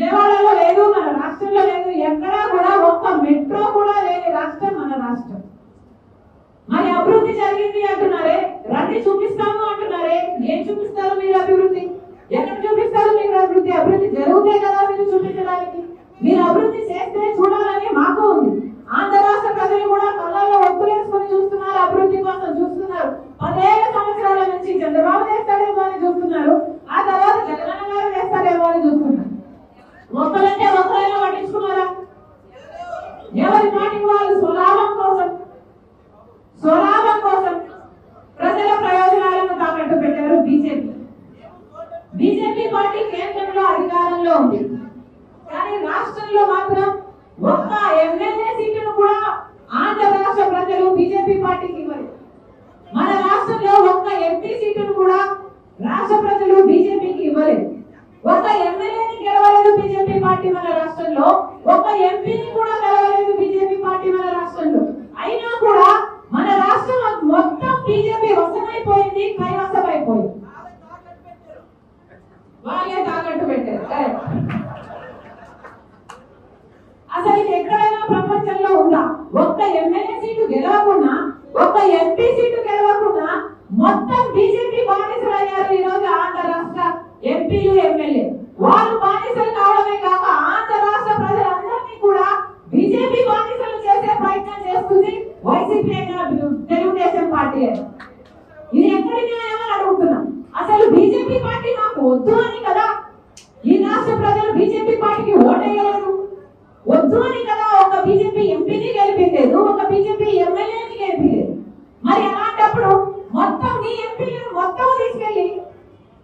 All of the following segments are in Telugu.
విజయవాడలో లేదు, మన రాష్ట్రంలో లేదు, ఎక్కడా కూడా ఒక్క మెట్రో కూడా లేని రాష్ట్రం మన రాష్ట్రం. మరి అభివృద్ధి జరిగింది అంటున్నారే, రండి చూపిస్తాము అంటున్నారే. ఏం చూపిస్తారు మీరు అభివృద్ధి? ఎక్కడ చూపిస్తారు మీరు అభివృద్ధి? అభివృద్ధి జరుగుతే కదా మీరు చూపించడానికి. మీరు అభివృద్ధి చేస్తే చూడాలని మాకు ఉంది. ఆంధ్ర రాష్ట్ర ప్రజలు కూడా కళ్ళల్లో ఒత్తులేసుకొని చూస్తున్నారు, అభివృద్ధి కోసం చూస్తున్నారు. 10 సంవత్సరాల నుంచి చంద్రబాబు చేస్తాడేమో అని చూస్తున్నారు, ఆ తర్వాత జగనన్న గారు చేస్తాడేమో అని చూస్తున్నారు. ఒక్కరంటే ఒక్కరైనా పట్టించుకున్నారా? ఎవరి మాటికి వాళ్ళు స్వలాభం కోసం ప్రజల ప్రయోజనాలను తాకట్టు పెట్టారు బీజేపీ పార్టీ కేంద్రంలో అధికారంలో ఉంది, కానీ రాష్ట్రంలో మాత్రం ఒక్క ఎమ్మెల్యే సీటును కూడా ఆంధ్ర రాష్ట్ర ప్రజలు బీజేపీ పార్టీకి ఇవ్వలేదు. మన రాష్ట్రంలో ఒక్క ఎంపీ సీటును కూడా రాష్ట్ర ప్రజలు బీజేపీకి ఇవ్వలేదు. ఒక ఎమ్మెల్యేని గెలవలేదు బీజేపీ పార్టీ మన రాష్ట్రంలో, ఒక ఎంపీని కూడా గెలవలేదు బీజేపీ పార్టీ మన రాష్ట్రంలో. అయినా కూడా మన రాష్ట్రం మొత్తం బీజేపీ వశమైపోయింది, కైవశమైపోయింది. వాళ్ళే తాకట్టు పెట్టారు. అసలు ఇది ఎక్కడైనా ప్రపంచంలో ఉందా? ఒక్క ఎమ్మెల్యే సీటు గెలవకుండా, ఒక్క ఎంపీ సీటు గెలవకుండా మొత్తం బీజేపీ బానిసలు అయ్యారు ఈ రోజు ఆంధ్ర రాష్ట్ర ఎంపీలు, ఎమ్మెల్యే. వాళ్ళు బానిసలు కావడమే కాక ఆంధ్ర రాష్ట్ర ప్రజలందరినీ కూడా బీజేపీ బానిసలు చేసే ప్రయత్నం చేస్తుంది వైసీపీ అయినా తెలుగుదేశం పార్టీ. ఇది ఎక్కడి న్యాయమని అడుగుతున్నాం. అసలు బీజేపీ పార్టీ మాకు వద్దు అని కదా ఈ రాష్ట్ర ప్రజలు బీజేపీ పార్టీకి ఓటేయలేదు. వద్దు అని కదా ఒక బీజేపీ ఎంపీని గెలిపించలేదు, ఒక బీజేపీ ఎమ్మెల్యేని గెలిపించలేదు. మరి అలాంటప్పుడు మొత్తం మీ ఎంపీలను మొత్తం తీసుకెళ్లి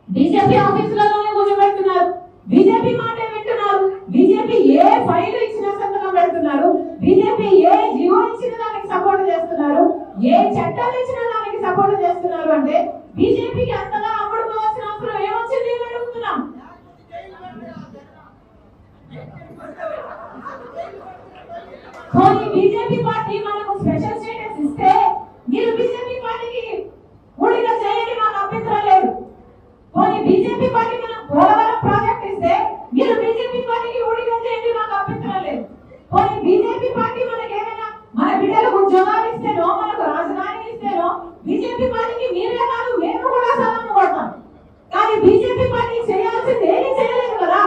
బీజేపీ ఆఫీసులలోనే కూర్చోబెడుతున్నారు, బీజేపీ మాటే వింటున్నారు, బీజేపీ ఏ ఫైల్ ఇచ్చినా సంతకం పెడుతున్నారు, బీజేపీ ఏ జీవో ఇచ్చిన దానికి సపోర్ట్ చేస్తున్నారు, ఏ చట్టాలు ఇచ్చిన దానికి సపోర్ట్ చేస్తున్నారు. అంటే బీజేపీకి అంతగా అమ్ముడుకోవాల్సిన అవసరం ఏమొచ్చింది అని అడుగుతున్నాం. బీజేపీ పార్టీ మనకు స్పెషల్ స్టేటస్ ఇస్తే మీరు బీజేపీ పార్టీకి ఊడిగా చేయండి, మాకు అభ్యంతరం లేదు. బీజేపీ పార్టీ మనకు పోలవరం ప్రాజెక్ట్ ఇస్తే మీరు బీజేపీ పార్టీకి ఊడిగా చేయండి, మాకు అభ్యంతరం లేదు. బీజేపీ పార్టీ మనకి ఏమైనా మన బిడ్డలకు ఉద్యోగాలు ఇస్తేనో, మనకు రాజధాని ఇస్తేనో బీజేపీ పార్టీకి మీరే కాదు మేము కూడా సలాం కొడతాం. కానీ బీజేపీ పార్టీ చేయాల్సింది ఏమీ చేయలేదు కదా.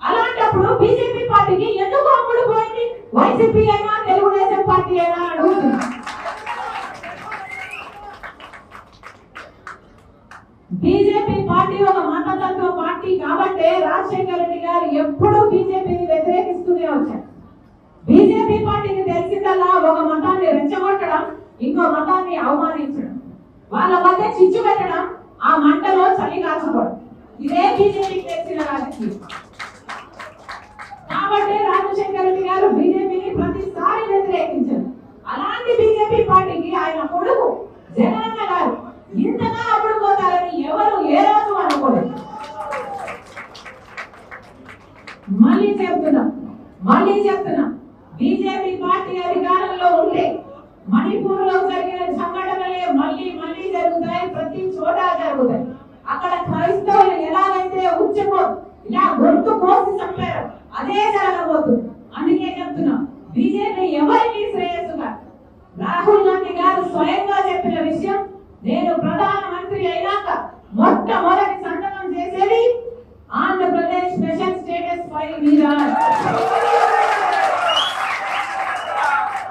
అలాంటప్పుడు బీజేపీ పార్టీకి ఎందుకు అమ్ముడు పోయింది? వైసీపీ అయినా తెలుగుదేశం పార్టీ అయినా అడుగుతుంది. బీజేపీ పార్టీ ఒక మతతత్వ పార్టీ కాబట్టి రాజశేఖర రెడ్డి గారు ఎప్పుడూ బీజేపీని వ్యతిరేకిస్తూనే వచ్చారు. బీజేపీ పార్టీకి తెలిసిందల్లా ఒక మతాన్ని రెచ్చగొట్టడం, ఇంకో మతాన్ని అవమానించడం, వాళ్ళ మధ్య చిచ్చు పెట్టడం, ఆ మంటలో చలి కాచుకోవడం, ఇదే బీజేపీకి తెలిసిన రాజకీయం. కాబట్టి రాజశేఖర రెడ్డి గారు బీజేపీని ప్రతిసారి వ్యతిరేకించారు. అలాంటి బీజేపీ పార్టీకి ఆయన కొడుకు జగనన్న గారు ఇంతగా అమ్ముడుపోతారని ఎవరు ఏ రోజు అనుకోలేదు. మళ్ళీ చెప్తున్నా బీజేపీ పార్టీ అధికారంలో ఉంటే మణిపూర్ లో జరిగిన సంఘటనలే మళ్ళీ జరుగుతాయి, ప్రతి చోట జరుగుతాయి. అక్కడ క్రైస్తవులు ఎలాగైతే ఇలా గొంతు కోసి చంపారు, అదే జరగబోతుంది. అందుకే చెప్తున్నా బీజేపీ ఎవరికి శ్రేయస్సుగా. రాహుల్ గాంధీ గారు స్వయంగా చెప్పిన విషయం, నేను ప్రధానమంత్రి అయినాక మొట్టమొదటి సంతకం చేసేది ఆంధ్రప్రదేశ్ స్పెషల్ స్టేటస్ ఫైల్ మీద.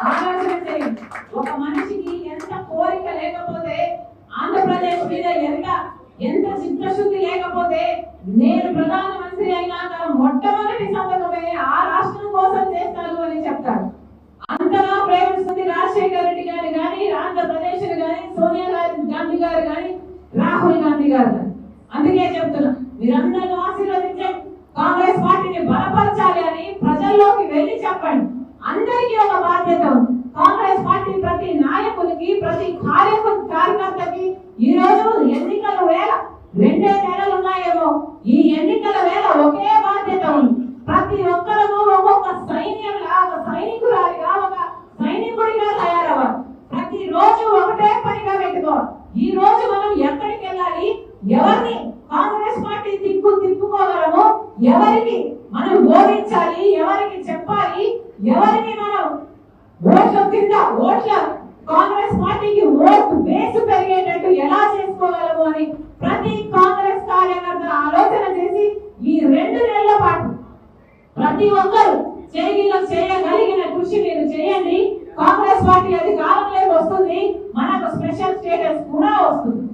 ఆలోచన చేయండి, ఒక మనిషికి ఎంత కోరిక లేకపోతే, ఆంధ్రప్రదేశ్ మీద ఎంత చిత్తశుద్ధి లేకపోతే, నేను ప్రధానమంత్రి అయినాక మొట్టమొదటి సంతకమే ఆ రాష్ట్రం కోసం చేస్తాను అని చెప్తాడు. అంతగా ప్రేమిస్తుంది రాజశేఖర రెడ్డి గారు కానీ, ఆంధ్రప్రదేశ్ కానీ, సోనియా గాంధీ గారు కానీ, రాహుల్ గాంధీ గారు కానీ. అందుకే చెప్తున్నా, మీరందరూ ఆశీర్వదించండి, కాంగ్రెస్ పార్టీని బలపరచాలి అని ప్రజల్లోకి వెళ్ళి చెప్పండి. అందరికీ ఒక బాధ్యత ఉంది. కాంగ్రెస్ పార్టీ ప్రతి నాయకునికి, ప్రతి కార్యకర్తకి ఈ రోజు ఎన్నికల వేళ 2 నెలలు ఉన్నాయేమో, ఈ ఎన్నికల వేళ ఒకే బాధ్యత ఉంది. ప్రతి ఒక్కరూ ఒక్కొక్క సైనికురాలిగా, ఒక సైనికుడిగా తయారవ్వాలి. ప్రతి రోజు ఒకటే పనిగా పెట్టుకోవాలి. ఈ రోజు మనం ఎక్కడికి వెళ్ళాలి, ఎవరిని కాంగ్రెస్ పార్టీ తిప్పుకోగలము, ఎవరికి మనం అవకాశం కింద ఓట్ల కాంగ్రెస్ పార్టీకి ఓటు బేస్ పెరిగేటట్టు ఎలా చేసుకోగలము అని ప్రతి కాంగ్రెస్ కార్యకర్త ఆలోచన చేసి ఈ 2 నెలల పాటు ప్రతి ఒక్కరు చేయగలిగిన కృషి మీరు చేయండి. కాంగ్రెస్ పార్టీ అధికారంలోకి వస్తుంది, మనకు స్పెషల్ స్టేటస్ కూడా వస్తుంది.